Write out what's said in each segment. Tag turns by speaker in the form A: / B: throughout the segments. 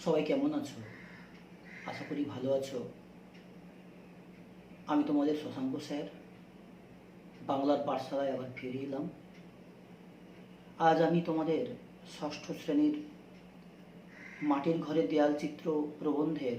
A: সবাই কেমন আছো? আশা করি ভালো আছো। আমি তোমাদের শশাঙ্ক স্যার বাংলার পাঠশালায় আবার ফিরে এলাম। আজ আমি তোমাদের ষষ্ঠ শ্রেণীর মাটির ঘরে দেয়াল চিত্র প্রবন্ধের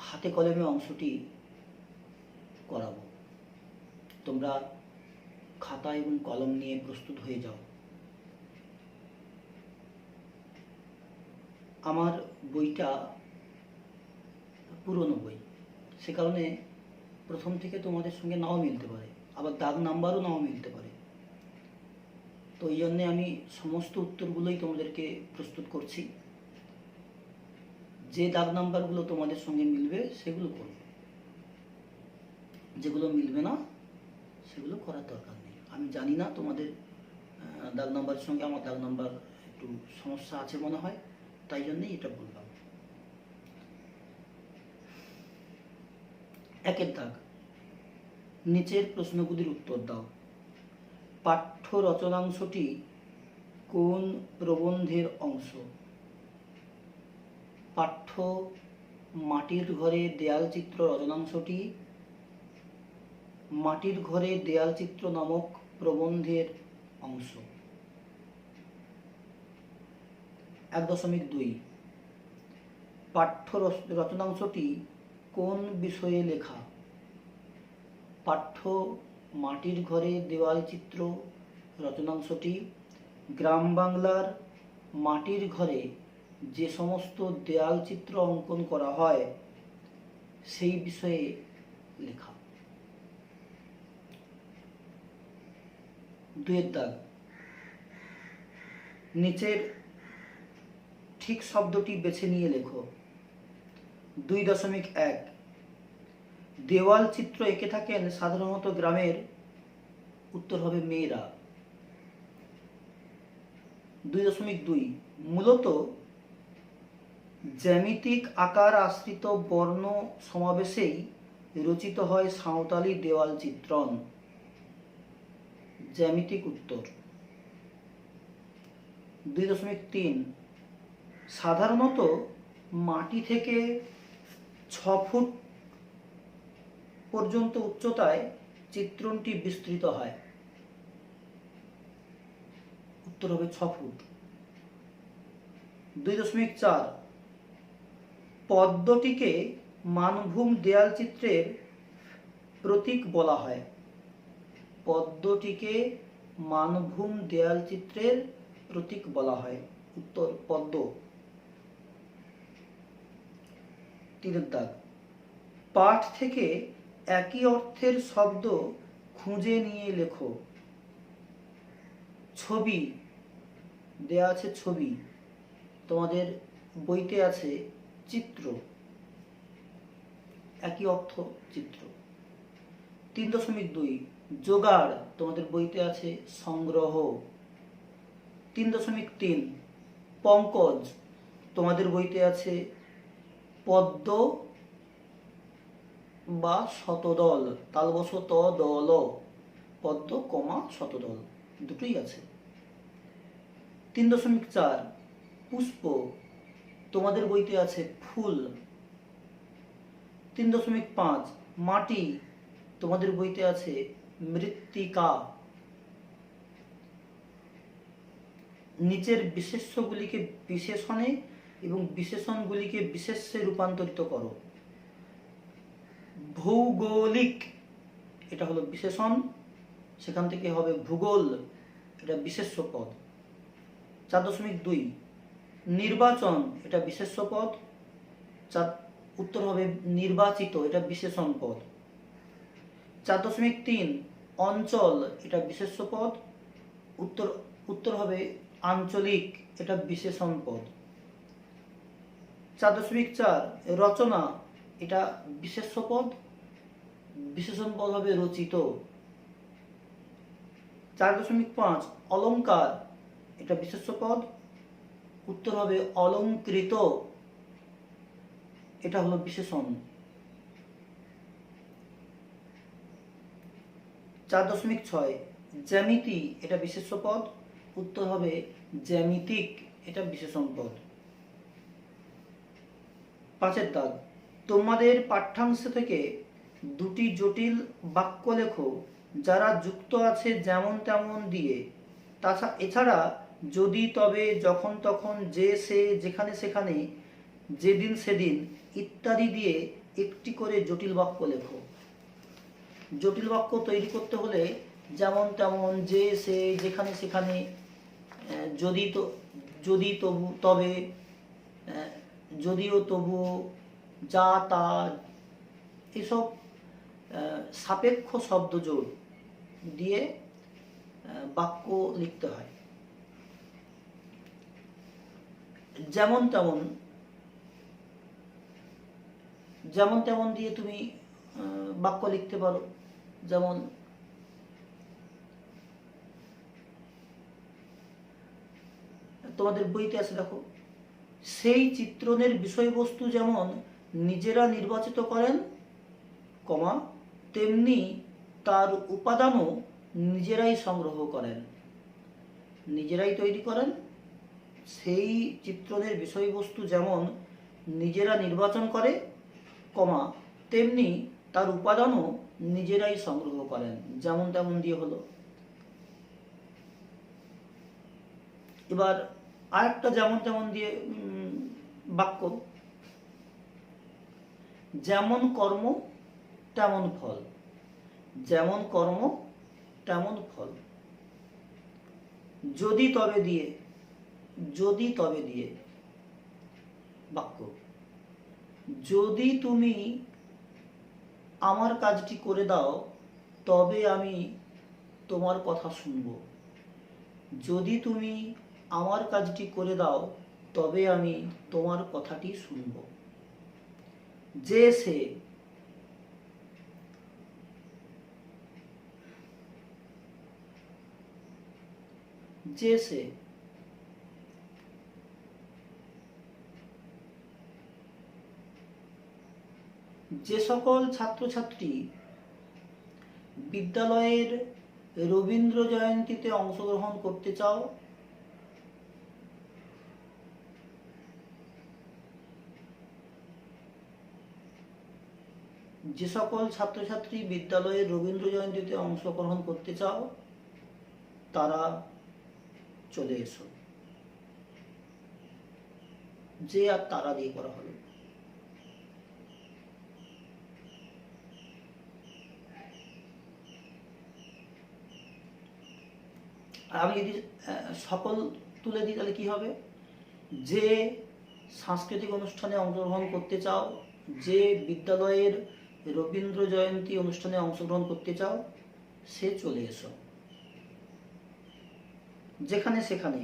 A: হাতে কলমে অংশটি করাবো। তোমরা খাতা এবং কলম নিয়ে প্রস্তুত হয়ে যাও। আমার বইটা পুরনো বই, সে কারণে প্রথম থেকে তোমাদের সঙ্গে নাও মিলতে পারে, আবার দাগ নাম্বারও নাও মিলতে পারে। তো এই জন্যে আমি সমস্ত উত্তরগুলোই তোমাদেরকে প্রস্তুত করছি। যে দাগ নাম্বারগুলো তোমাদের সঙ্গে মিলবে সেগুলো করবে, যেগুলো মিলবে না সেগুলো করার দরকার নেই। আমি জানি না তোমাদের দাগ নাম্বারের সঙ্গে আমার দাগ নাম্বার একটু সমস্যা আছে মনে হয়, তাই জন্যই এটা বললাম। একের দাগ, নিচের প্রশ্নগুলির উত্তর দাও। পাঠ্য রচনাংশটি কোন প্রবন্ধের অংশ? পাঠ্য মাটির ঘরে দেয়াল চিত্র রচনাংশটি মাটির ঘরে দেয়াল চিত্র নামক প্রবন্ধের অংশ। 1.2 পাঠ্য রচনাংশটি কোন বিষয়ে লেখা? পাঠ্য মাটির ঘরে দেওয়াল চিত্র রচনাংশটি গ্রাম বাংলার মাটির ঘরে যে সমস্ত দেয়াল চিত্র অঙ্কন করা হয় সেই বিষয়ে লেখা। 2 দাগ, নিচের ঠিক শব্দটি বেছে নিয়ে লেখো। 2.1 দেওয়াল চিত্র এঁকে থাকেন সাধারণত গ্রামের? উত্তর হবে মেয়েরা। 2.2 মূলত জ্যামিতিক আকার আশ্রিত বর্ণ সমাবেশেই রচিত হয় সাঁওতালি দেওয়াল চিত্রণ। জ্যামিতিক উত্তর। 2.3 সাধারণত মাটি থেকে 6 ফুট পর্যন্ত উচ্চতায় চিত্রণটি বিস্তৃত হয়। উত্তর হবে 6 ফুট। 2.4 পদ্মটিকে মানভূম দেয়াল চিত্রের প্রতীক বলা হয়। পদ্মটিকে মানভূম দেয়াল চিত্রের প্রতীক বলা হয়। উত্তর পদ্ম। 3 দাগ, পাঠ থেকে একই অর্থের শব্দ খুঁজে নিয়ে লেখো। ছবি দেয়া আছে, ছবি তোমাদের বইতে আছে চিত্র, একই অর্থ চিত্র। 3.2 জোগাড় তোমাদের বইতে আছে সংগ্রহ। 3.3 পঙ্কজ তোমাদের বইতে আছে পদ্ম বা শতদল, তালবস ত দল, পদ্ম কমা শতদল দুটোই আছে। 3.4 পুষ্প তোমাদের বইতে আছে ফুল। 3.5 মাটি তোমাদের বইতে আছে মৃত্তিকা। নিচের বিশেষ্যগুলিকে বিশেষণে এবং বিশেষণগুলিকে বিশেষ্যে রূপান্তরিত করো। ভৌগোলিক এটা হলো বিশেষণ, সেখান থেকে হবে ভূগোল, এটা বিশেষ্য পদ। 4.2 নির্বাচন এটা বিশেষ্য পদ, উত্তর হবে নির্বাচিত, এটা বিশেষণ পদ। 4.3 অঞ্চল এটা বিশেষ্য পদ, উত্তর হবে আঞ্চলিক, এটা বিশেষণ পদ। 4.4 রচনা এটা বিশেষ্য পদ, বিশেষণ পদ হবে রচিত। 4.5 অলংকার এটা বিশেষ্য পদ, উত্তর হবে অলংকৃত, এটা হলো বিশেষণ। 4.6 জ্যামিতি এটা বিশেষ্য পদ, উত্তর হবে জ্যামিতিক, এটা বিশেষণ পদ। 5 দাগ, তোমাদের পাঠ্যাংশ থেকে দুটি জটিল বাক্য লেখো যারা যুক্ত আছে যেমন তেমন দিয়ে, এছাড়া যদি তবে যখন তখন যে সে যেখানে সেখানে যেদিন সেদিন ইত্যাদি দিয়ে একটি করে জটিল বাক্য লেখো। জটিল বাক্য তৈরি করতে হলে যেমন তেমন, যে সে যেখানে সেখানে, যদি তবু তবে, যদিও তবু, যা তা, এসব সাপেক্ষ শব্দজোড় দিয়ে বাক্য লিখতে হয়। যেমন তেমন দিয়ে তুমি বাক্য লিখতে পারো। যেমন তোমাদের বইতে আছে, দেখো, সেই চিত্রণের বিষয়বস্তু যেমন নিজেরা নির্বাচিত করেন, কমা, তেমনি তার উপাদানও নিজেরাই সংগ্রহ করেন। নিজেরাই তৈরি করেন, সেই চিত্রণের বিষয়বস্তু যেমন নিজেরা নির্বাচন করে, কমা, তেমনি তার উপাদানও নিজেরাই সংগ্রহ করেন। যেমন তেমন দিয়ে হলো। এবার আরেকটা যেমন তেমন দিয়ে বাক্য, যেমন কর্ম তেমন ফল। যেমন কর্ম তেমন ফল। যদি তবে দিয়ে বাক্য, যদি তুমি আমার কাজটি করে দাও তবে আমি তোমার কথা শুনব। যদি তুমি আমার কাজটি করে দাও তবে আমি তোমার কথাটি শুনব। যে সে, যে সে, যে সকল ছাত্রছাত্রী বিদ্যালয়ের রবীন্দ্র জয়ন্তীতে অংশগ্রহণ করতে চাও, যে সকল ছাত্রছাত্রী বিদ্যালয়ের রবীন্দ্র জয়ন্তীতে অংশগ্রহণ করতে চাও তারা চলে এসো। যে আর তারা দিয়ে করা হলো। আমি যদি সকল তুলে দিই তাহলে কি হবে? যে সাংস্কৃতিক অনুষ্ঠানে অংশগ্রহণ করতে চাও, যে বিদ্যালয়ের রবীন্দ্র জয়ন্তী অনুষ্ঠানে অংশগ্রহণ করতে চাও সে চলে এসো। যেখানে সেখানে,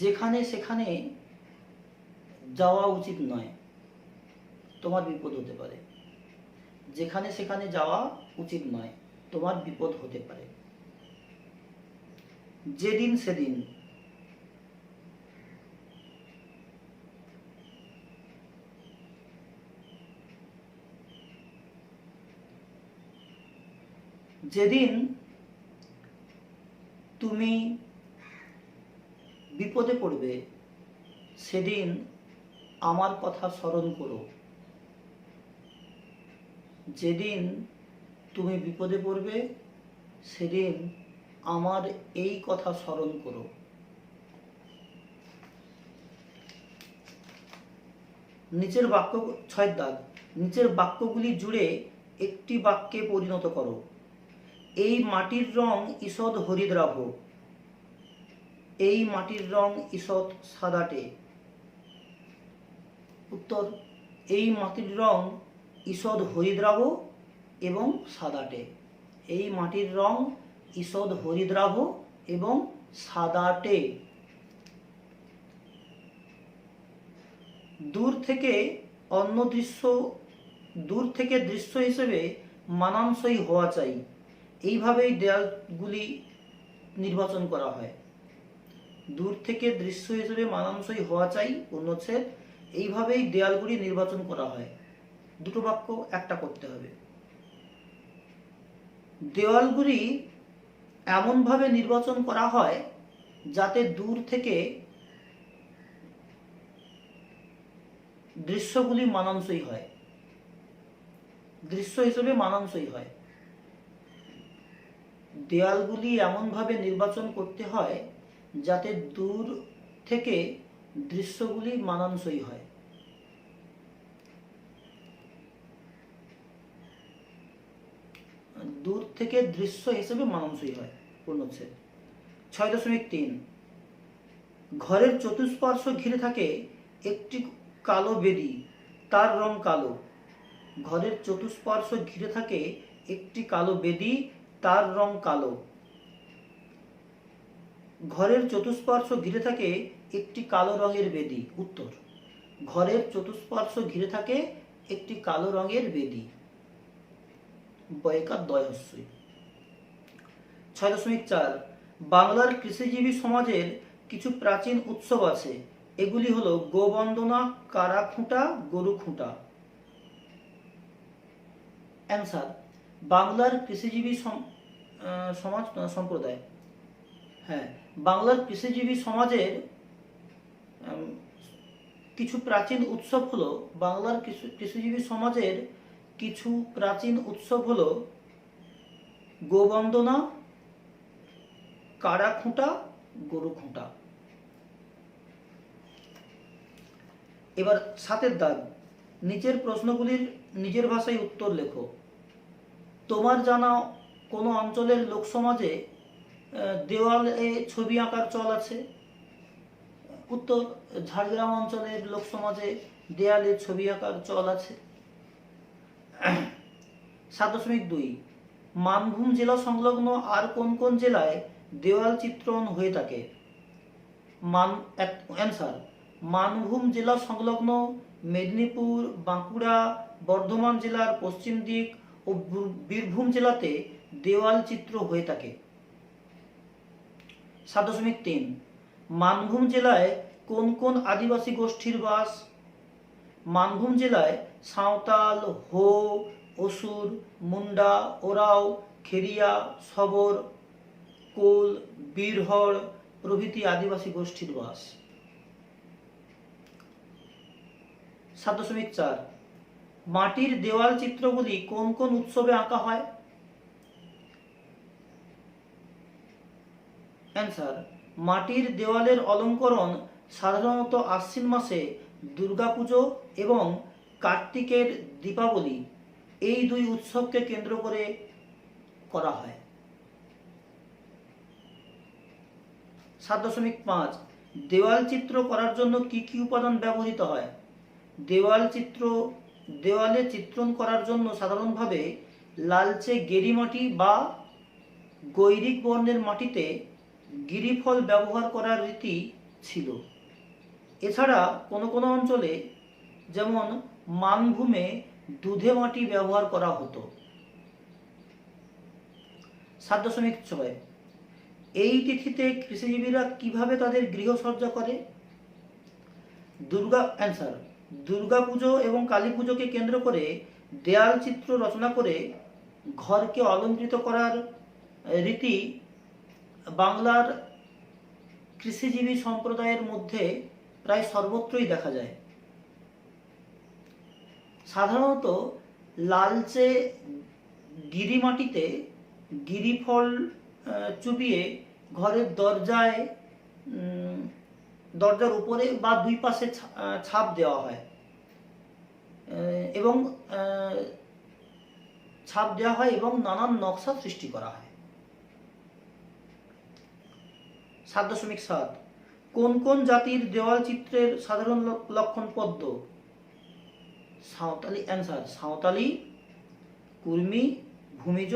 A: যেখানে সেখানে যাওয়া উচিত নয়, তোমার বিপদ হতে পারে। যেখানে সেখানে যাওয়া উচিত নয়, তোমার বিপদ হতে পারে। যেদিন সেদিন, যেদিন তুমি বিপদে পড়বে সেদিন আমার কথা স্মরণ করো। যেদিন তুমি বিপদে পড়বে সেদিন আমার এই কথা স্মরণ করো। নিচের বাক্য, 6 দাগ, নিচের বাক্যগুলি জুড়ে একটি বাক্যে পরিণত করো। এই মাটির রং ঈষৎ হরিদ্রাভ। এই মাটির রং ঈষৎ সাদাটে। উত্তর, এই মাটির রং ঈষৎ হরিদ্রাভ এবং সাদাটে। এই মাটির রং ঈষৎ হরিদ্রাভ এবং সাদাটে। দূর থেকে দৃশ্য হিসেবে মানানসই হওয়া চাই। এইভাবেই দেয়ালগুলি নির্বাচন করা হয়। দূর থেকে দৃশ্য হিসেবে মানানসই হওয়া চাই, পূর্ণচ্ছেদ, এইভাবেই দেয়ালগুলি নির্বাচন করা হয়। দুটো বাক্য একটা করতে হবে। দেওয়ালগুলি এমনভাবে নির্বাচন করা হয় যাতে দূর থেকে দৃশ্যগুলি মানানসই হয়, দৃশ্য হিসেবে মানানসই হয়। দেয়ালগুলি এমনভাবে নির্বাচন করতে হয় যাতে দূর থেকে দৃশ্যগুলি মানানসই হয়। দূর থেকে দৃশ্য হিসেবে মানানসই হয়। পূর্ণচ্ছেদ। 6.3 ঘরের চতুষ্পার্শ্ব ঘিরে থাকে একটি কালো বেদি, তার রং কালো। ঘরের চতুষ্পার্শ্ব ঘিরে থাকে একটি কালো বেদি, তার রং কালো। ঘরের চতুষ্পার্শ্ব ঘিরে থাকে একটি কালো রঙের বেদি। উত্তর, ঘরের চতুষ্পার্শ্ব ঘিরে থাকে একটি কালো রঙের বেদি। বয়কার দয় হস্যই। 6.4 বাংলার কৃষিজীবী সমাজের কিছু প্রাচীন উৎসব আছে। এগুলি হলো গোবন্দনা, কারা খুঁটা, গরু খুঁটা। অ্যান্সার, বাংলার কৃষিজীবী সমাজ সম্প্রদায়। হ্যাঁ, বাংলার কৃষিজীবী সমাজের কিছু প্রাচীন উৎসব হলো, বাংলার কৃষিজীবী সমাজের কিছু প্রাচীন উৎসব হলো গোবন্দনা, কারা খুঁটা, গরু খুঁটা। এবার 7 দাগ, নিচের প্রশ্নগুলির নিজের ভাষায় উত্তর লেখো। তোমার জানা কোনো অঞ্চলের লোকসমাজে দেওয়ালে ছবি আঁকার চল আছে? উত্তর, ঝাড়গ্রাম অঞ্চলের লোকসমাজে দেয়ালে ছবি আঁকার চল আছে। 7.2 মানভূম জেলা সংলগ্ন আর কোন কোন জেলায় দেওয়াল চিত্রণ হয়ে থাকে? অ্যান্সার, মানভূম জেলা সংলগ্ন মেদিনীপুর, বাঁকুড়া, বর্ধমান জেলার পশ্চিম দিক ও বীরভূম জেলাতে দেওয়াল চিত্র হয়ে থাকে। 7.3 মানভূম জেলায় কোন কোন আদিবাসী গোষ্ঠীর বাস? মানভূম জেলায় সাঁওতাল, হো, অসুর, মুন্ডা, ওরাও, খেরিয়া, শবর, কোল, বীরহড় প্রভৃতি আদিবাসী গোষ্ঠীর বাস। 7.4 মাটির দেওয়াল চিত্রগুলি কোন কোন উৎসবে আঁকা হয়? অ্যান্সার, মাটির দেওয়ালের অলঙ্করণ সাধারণত আশ্বিন মাসে দুর্গাপুজো এবং কার্তিকের দীপাবলি এই দুই উৎসবকে কেন্দ্র করে করা হয়। 7.5 দেওয়াল চিত্র করার জন্য কি কি উপাদান ব্যবহৃত হয়? দেওয়ালে চিত্রণ করার জন্য সাধারণভাবে লালচে গেরি মাটি বা গৈরিক বর্ণের মাটিতে গিরিফল ব্যবহার করার রীতি ছিল। এছাড়া কোনো কোনো অঞ্চলে, যেমন মানভূমে, দুধে মাটি ব্যবহার করা হতো। 7.6 এই তিথিতে কৃষিজীবীরা কিভাবে তাদের গৃহসজ্জা করে? অ্যান্সার, দুর্গাপুজো এবং কালী পুজোকে কেন্দ্র করে দেয়াল চিত্র রচনা করে ঘরকে অলঙ্কৃত করার রীতি বাংলার কৃষিজীবী সম্প্রদায়ের মধ্যে প্রায় সর্বত্রই দেখা যায়। সাধারণত লালচে গিরি মাটিতে গিরিফল চুবিয়ে ঘরের দরজার উপরে বা দুই পাশে ছাপ দেওয়া হয় এবং নানান নকশা সৃষ্টি করা হয়। 7.7 কোন কোন জাতির দেওয়াল চিত্রের সাধারণ লক্ষণ পদ্ম? সাঁওতালি। অ্যান্সার, সাঁওতালি, কুর্মি, ভূমিজ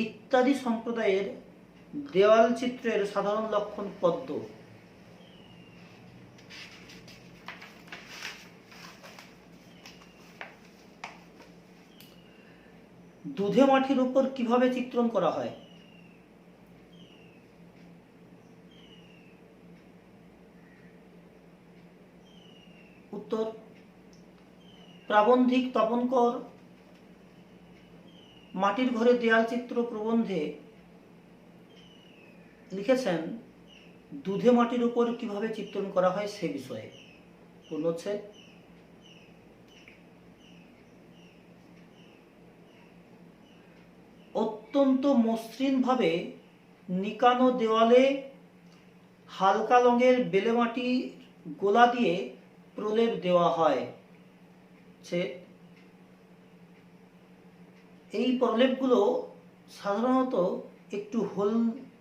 A: ইত্যাদি সম্প্রদায়ের দেওয়াল চিত্রের সাধারণ লক্ষণ পদ্ম। দুধে মাটির উপর কিভাবে চিত্রণ করা হয়? উত্তর, প্রাবন্ধিক তপনকর মাটির ঘরে দেয়াল চিত্র প্রবন্ধে লিখেছেন দুধে মাটির উপর কিভাবে চিত্রণ করা হয় সে বিষয়ে। পূর্ণচ্ছেদ। অত্যন্ত মসৃণভাবে নিকানো দেওয়ালে হালকা রঙের বেলে মাটির গোলা দিয়ে প্রলেপ দেওয়া হয়। এই প্রলেপগুলো সাধারণত একটু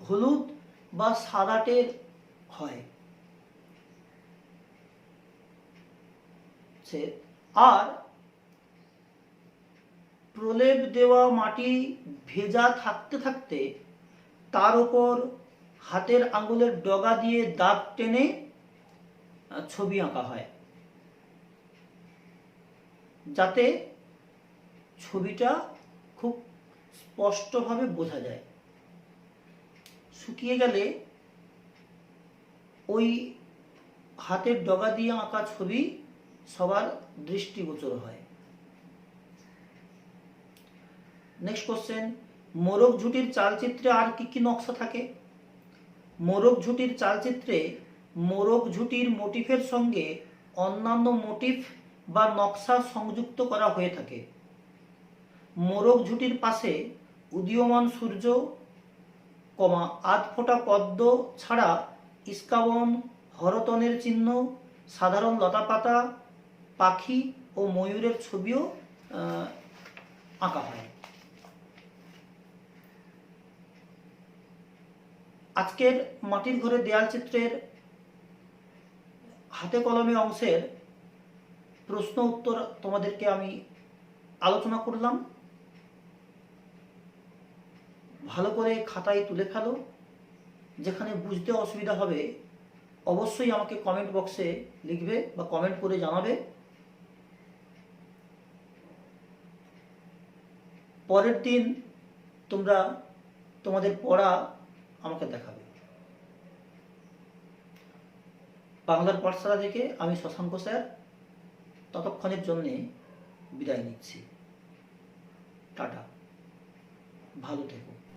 A: হলুদ বা সাদাটের হয়। আর প্রলেপ দেওয়া মাটি ভেজা থাকতে থাকতে তার উপর হাতের আঙ্গুলের ডগা দিয়ে দাগ টেনে ছবি আঁকা হয়, যাতে ছবিটা খুব স্পষ্টভাবে বোঝা যায়। শুকিয়ে গেলে ওই হাতের ডগা দিয়ে আঁকা ছবি সবার দৃষ্টিগোচর হয়। নেক্সট কোশ্চেন, মোরগ ঝুটির চালচিত্রে আর কি কি নকশা থাকে? মোরগ ঝুটির চালচিত্রে মোরগ ঝুটির মোটিফের সঙ্গে অন্যান্য মোটিফ বা নকশা সংযুক্ত করা হয়ে থাকে। মোরগ ঝুটির পাশে উদীয়মান সূর্য, আধ ফোঁটা পদ্ম ছাড়া ইস্কাবন, হরতনের চিহ্ন, সাধারণ লতাপাতা, পাখি ও ময়ূরের ছবিও আঁকা হয়। আজকের মাটির ঘরে দেয়াল চিত্রের হাতে কলমে অংশের প্রশ্ন উত্তর তোমাদেরকে আমি আলোচনা করলাম। ভালো করে খাতায় তুলে ফেলো। যেখানে বুঝতে অসুবিধা হবে অবশ্যই আমাকে কমেন্ট বক্সে লিখবে বা কমেন্ট করে জানাবে। পরের দিন তোমরা তোমাদের পড়া আমাকে দেখাবে। বাংলার পাঠশালা থেকে আমি শশাঙ্ক স্যার ততক্ষণের জন্যে বিদায় নিচ্ছি। টাটা, ভালো থেকো।